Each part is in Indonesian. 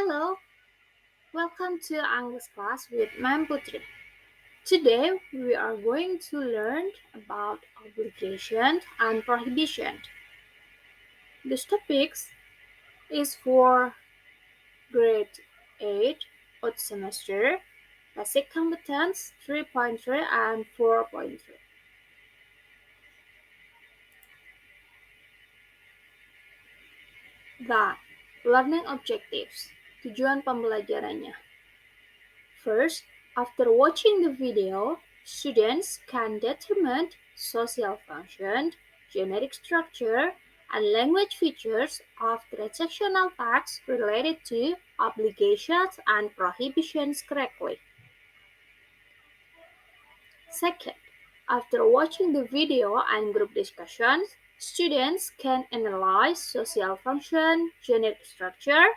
Hello, welcome to English class with Ma'am Putri. Today we are going to learn about obligation and prohibition. This topic is for grade 8 of semester, basic competence 3.3 and 4.3. The learning objectives, tujuan pembelajarannya. First, after watching the video, students can determine social function, generic structure, and language features of transactional tags related to obligations and prohibitions correctly. Second, after watching the video and group discussions, students can analyze social function, generic structure,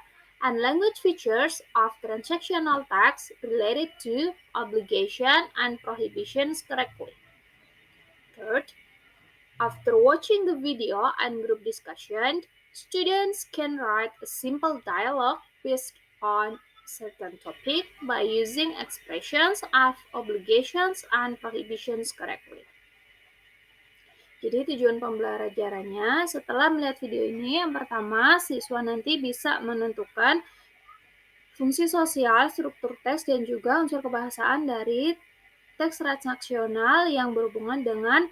and language features of transactional tags related to obligation and prohibitions correctly. Third, after watching the video and group discussion, students can write a simple dialogue based on certain topic by using expressions of obligations and prohibitions correctly. Jadi tujuan pembelajarannya setelah melihat video ini, yang pertama siswa nanti bisa menentukan fungsi sosial, struktur teks, dan juga unsur kebahasaan dari teks transaksional yang berhubungan dengan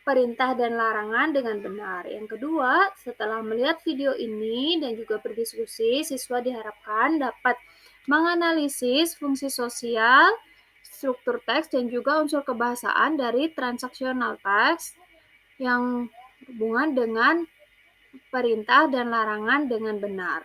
perintah dan larangan dengan benar. Yang kedua, setelah melihat video ini dan juga berdiskusi, siswa diharapkan dapat menganalisis fungsi sosial, struktur teks, dan juga unsur kebahasaan dari transaksional teks yang berhubungan dengan perintah dan larangan dengan benar.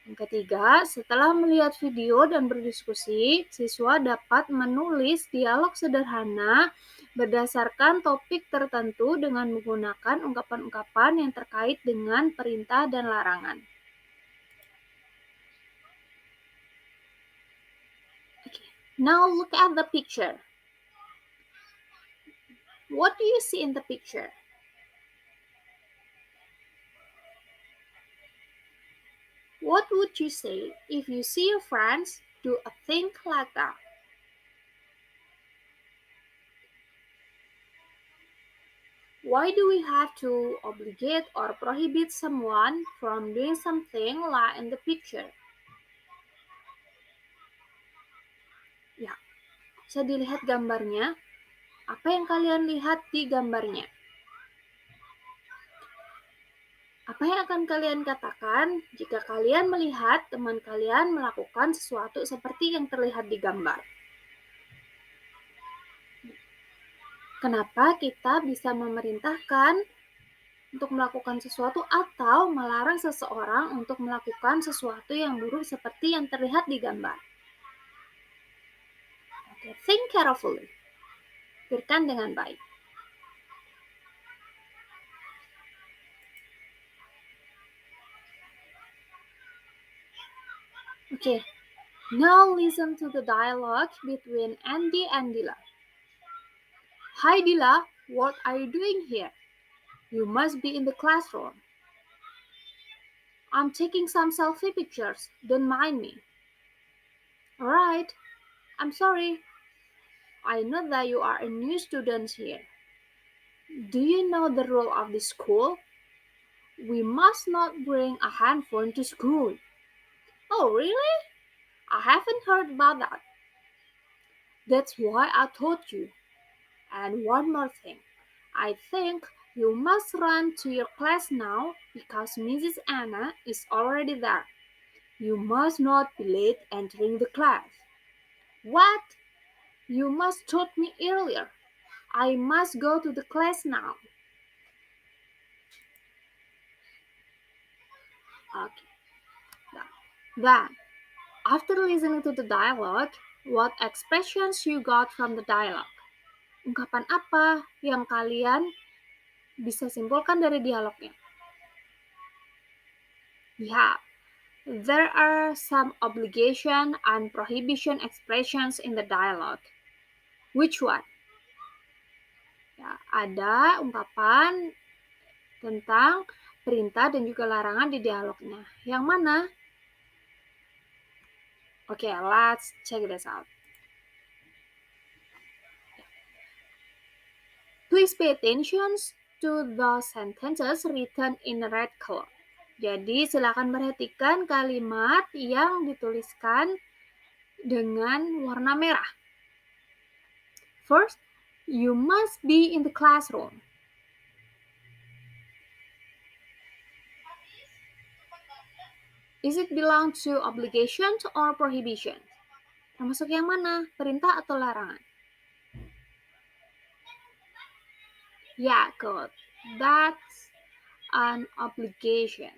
Yang ketiga, setelah melihat video dan berdiskusi, siswa dapat menulis dialog sederhana berdasarkan topik tertentu dengan menggunakan ungkapan-ungkapan yang terkait dengan perintah dan larangan. Okay. Now look at the picture. What do you see in the picture? What would you say if you see your friends do a thing like that? Why do we have to obligate or prohibit someone from doing something like in the picture? Ya, bisa dilihat gambarnya. Apa yang kalian lihat di gambarnya? Apa yang akan kalian katakan jika kalian melihat teman kalian melakukan sesuatu seperti yang terlihat di gambar? Kenapa kita bisa memerintahkan untuk melakukan sesuatu atau melarang seseorang untuk melakukan sesuatu yang buruk seperti yang terlihat di gambar? Okay, think carefully. Pikirkan dengan baik. Okay, now listen to the dialogue between Andy and Dila. Hi Dila, what are you doing here? You must be in the classroom. I'm taking some selfie pictures, don't mind me. Alright, I'm sorry. I know that you are a new student here. Do you know the rule of the school? We must not bring a handphone to school. Oh, really? I haven't heard about that. That's why I told you. And one more thing. I think you must run to your class now because Mrs. Anna is already there. You must not be late entering the class. What? You must told me earlier. I must go to the class now. Okay. Then, after listening to the dialogue, what expressions you got from the dialogue? Ungkapan apa yang kalian bisa simpulkan dari dialognya? Yeah, there are some obligation and prohibition expressions in the dialogue. Which one? Ya, ada ungkapan tentang perintah dan juga larangan di dialognya. Yang mana? Okay, let's check this out. Please pay attention to the sentences written in red color. Jadi, silakan perhatikan kalimat yang dituliskan dengan warna merah. First, you must be in the classroom. Is it belong to obligation or prohibition? Termasuk yang mana? Perintah atau larangan? Yeah, good. That's an obligation.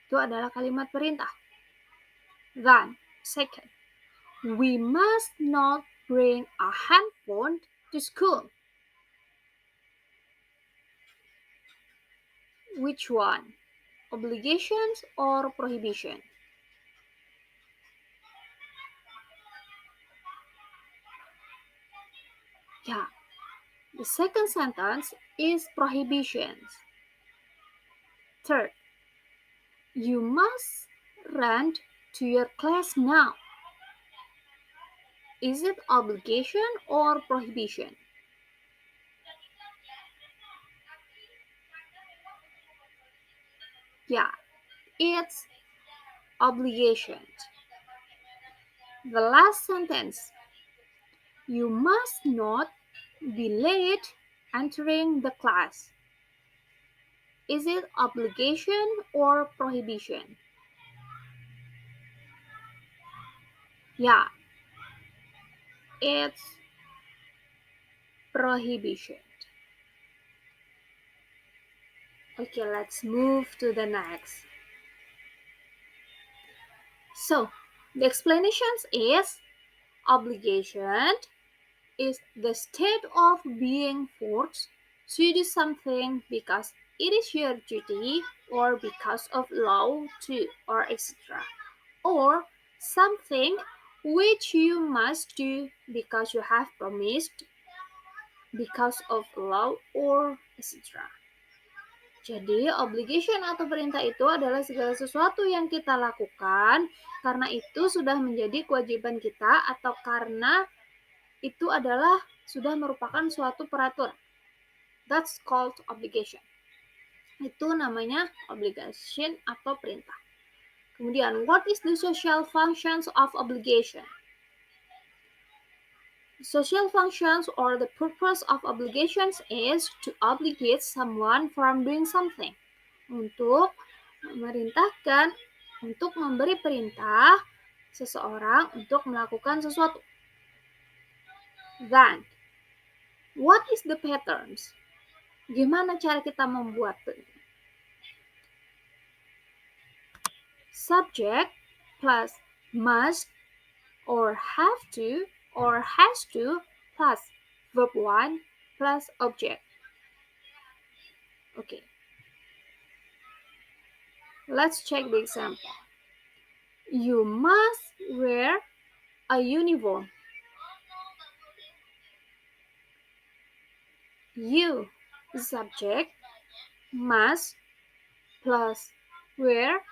Itu adalah kalimat perintah. Then, second, we must not bring a handphone to school. Which one? Obligations or prohibition? Yeah, the second sentence is prohibitions. Third, you must run to your class now. Is it obligation or prohibition? Yeah, it's obligation. The last sentence, you must not be late entering the class. Is it obligation or prohibition? Yeah, it's prohibition. Okay, let's move to the next. So, the explanations is obligation is the state of being forced to do something because it is your duty or because of law to or etc. Or something which you must do because you have promised because of law or etc. Jadi, obligation atau perintah itu adalah segala sesuatu yang kita lakukan karena itu sudah menjadi kewajiban kita atau karena itu adalah sudah merupakan suatu peraturan. That's called obligation. Itu namanya obligation atau perintah. Kemudian, what is the social functions of obligation? Social functions or the purpose of obligations is to obligate someone from doing something. Untuk memerintahkan, untuk memberi perintah seseorang untuk melakukan sesuatu. Then, what is the patterns? Gimana cara kita membuat subject plus must or have to or has to plus verb 1 plus object. Okay. Let's check the example. You must wear a uniform. You, subject, must plus wear,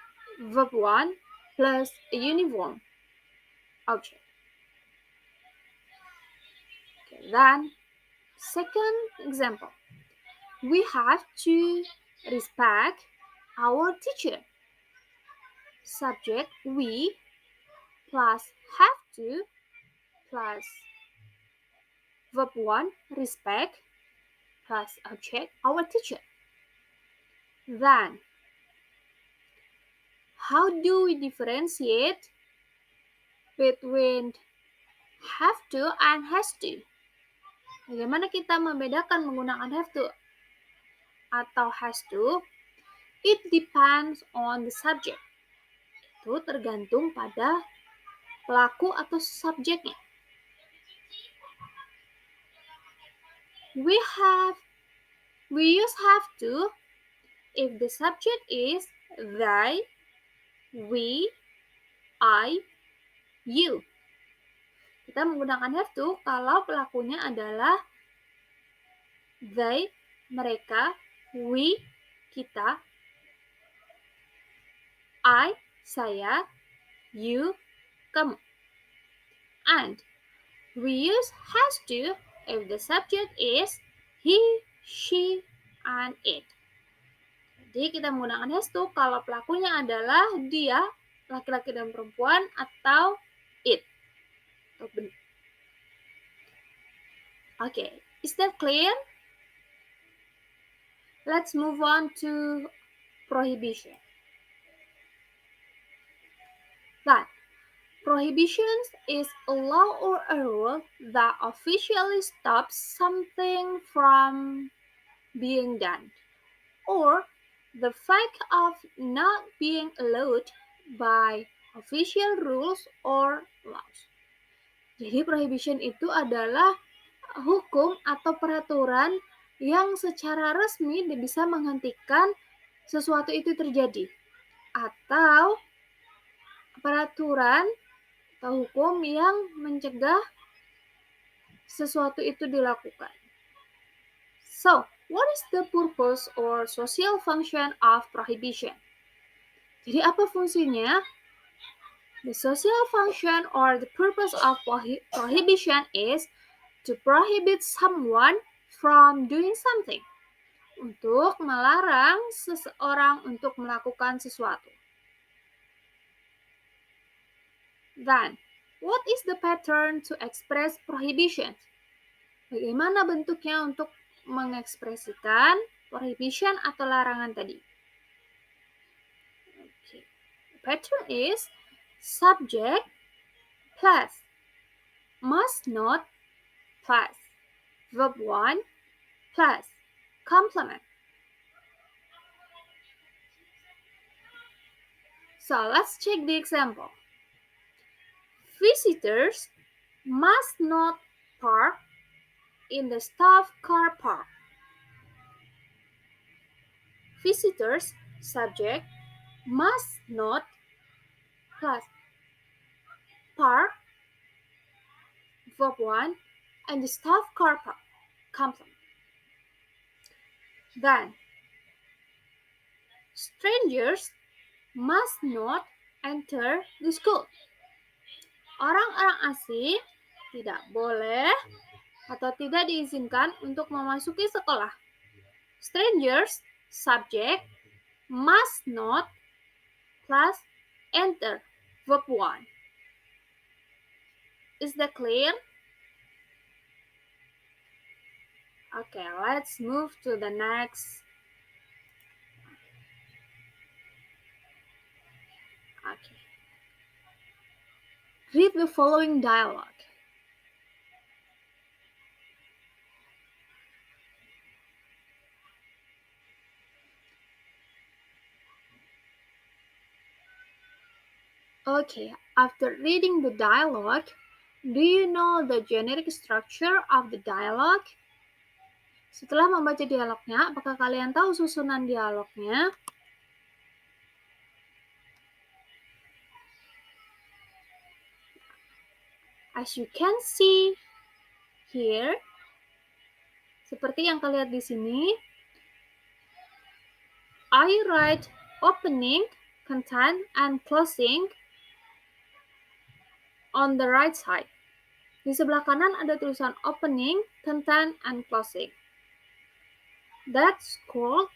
verb 1 plus a uniform, object. Okay, then, second example. We have to respect our teacher. Subject, we, plus have to, plus verb 1, respect, plus object, our teacher. Then, how do we differentiate between have to and has to? Bagaimana kita membedakan menggunakan have to atau has to? It depends on the subject. Itu tergantung pada pelaku atau subjeknya. We use have to if the subject is they, we, I, you. Kita menggunakan have to kalau pelakunya adalah they, mereka, we, kita, I, saya, you, kamu. And we use has to if the subject is he, she, and it. Jadi kita menggunakan has to kalau pelakunya adalah dia, laki-laki dan perempuan, atau it. Okay, is that clear? Let's move on to prohibition. That prohibitions is a law or a rule that officially stops something from being done, or the fact of not being allowed by official rules or laws. Jadi prohibition itu adalah hukum atau peraturan yang secara resmi bisa menghentikan sesuatu itu terjadi, atau peraturan atau hukum yang mencegah sesuatu itu dilakukan. So, what is the purpose or social function of prohibition? Jadi apa fungsinya? The social function or the purpose of prohibition is to prohibit someone from doing something. Untuk melarang seseorang untuk melakukan sesuatu. Then, what is the pattern to express prohibition? Bagaimana bentuknya untuk mengekspresikan prohibition atau larangan tadi? Okay. The pattern is subject plus must not plus verb 1 plus complement. So let's check the example. Visitors must not park in the staff car park. Visitors, subject, must not plus park, verb 1, and the staff car park, complement. Then, strangers must not enter the school. Orang-orang asing tidak boleh atau tidak diizinkan untuk memasuki sekolah. Strangers, subject, must not plus enter, verb 1. Is that clear? Okay, let's move to the next. Okay. Read the following dialogue. Okay, after reading the dialogue, do you know the generic structure of the dialogue? Setelah membaca dialognya, apakah kalian tahu susunan dialognya? As you can see here, seperti yang kalian lihat di sini, I write opening, content, and closing on the right side. Di sebelah kanan ada tulisan opening, content, and closing. That's called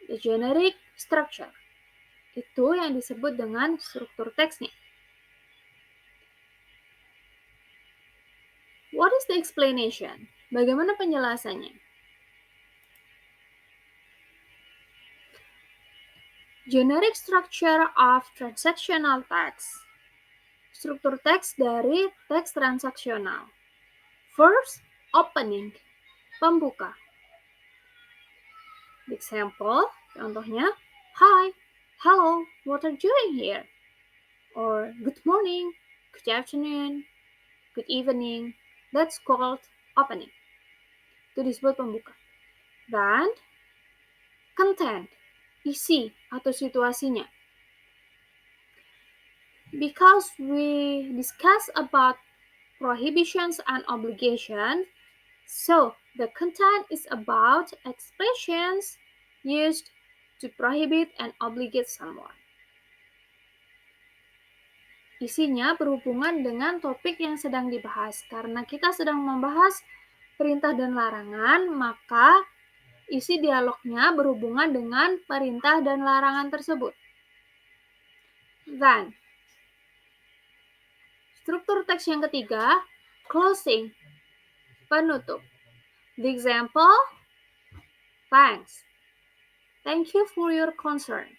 the generic structure. Itu yang disebut dengan struktur teksnya. What is the explanation? Bagaimana penjelasannya? Generic structure of transactional text. Struktur teks dari teks transaksional. First, opening, pembuka. Example, contohnya, hi, hello, what are you doing here? Or good morning, good afternoon, good evening. That's called opening. Itu disebut pembuka. Then, content, isi atau situasinya. Because we discuss about prohibitions and obligations, so the content is about expressions used to prohibit and obligate someone. isinya berhubungan dengan topik yang sedang dibahas. Karena kita sedang membahas perintah dan larangan, maka isi dialognya berhubungan dengan perintah dan larangan tersebut. Then, struktur teks yang ketiga, closing, penutup. The example, thanks. Thank you for your concern.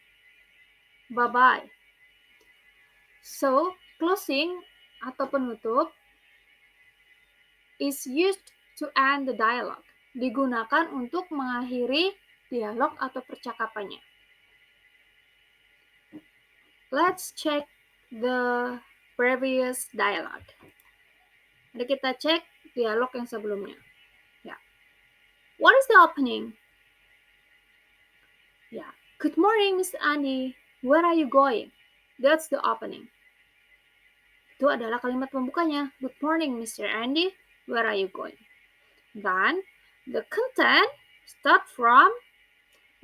Bye-bye. So, closing atau penutup is used to end the dialogue. Digunakan untuk mengakhiri dialog atau percakapannya. Let's check the previous dialogue. Mari kita cek dialog yang sebelumnya. Yeah. What is the opening? Yeah. Good morning, Mr. Andy. Where are you going? That's the opening. Itu adalah kalimat pembukanya. Good morning, Mr. Andy. Where are you going? Then, the content start from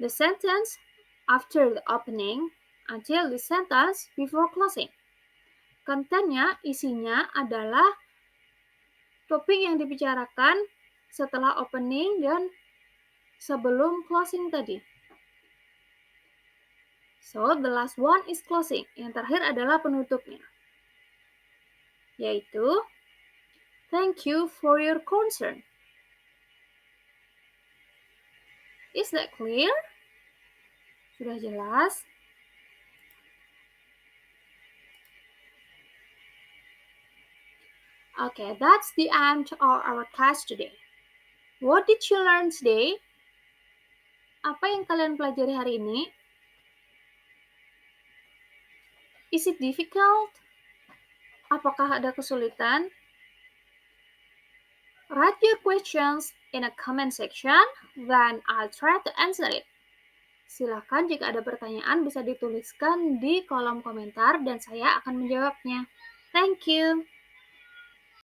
the sentence after the opening until the sentence before closing. Kontennya, isinya adalah topik yang dibicarakan setelah opening dan sebelum closing tadi. So, the last one is closing. Yang terakhir adalah penutupnya. Yaitu, thank you for your concern. Is that clear? Sudah jelas? Okay, that's the end of our class today. What did you learn today? Apa yang kalian pelajari hari ini? Is it difficult? Apakah ada kesulitan? Write your questions in a comment section, then I'll try to answer it. Silakan jika ada pertanyaan bisa dituliskan di kolom komentar dan saya akan menjawabnya. Thank you.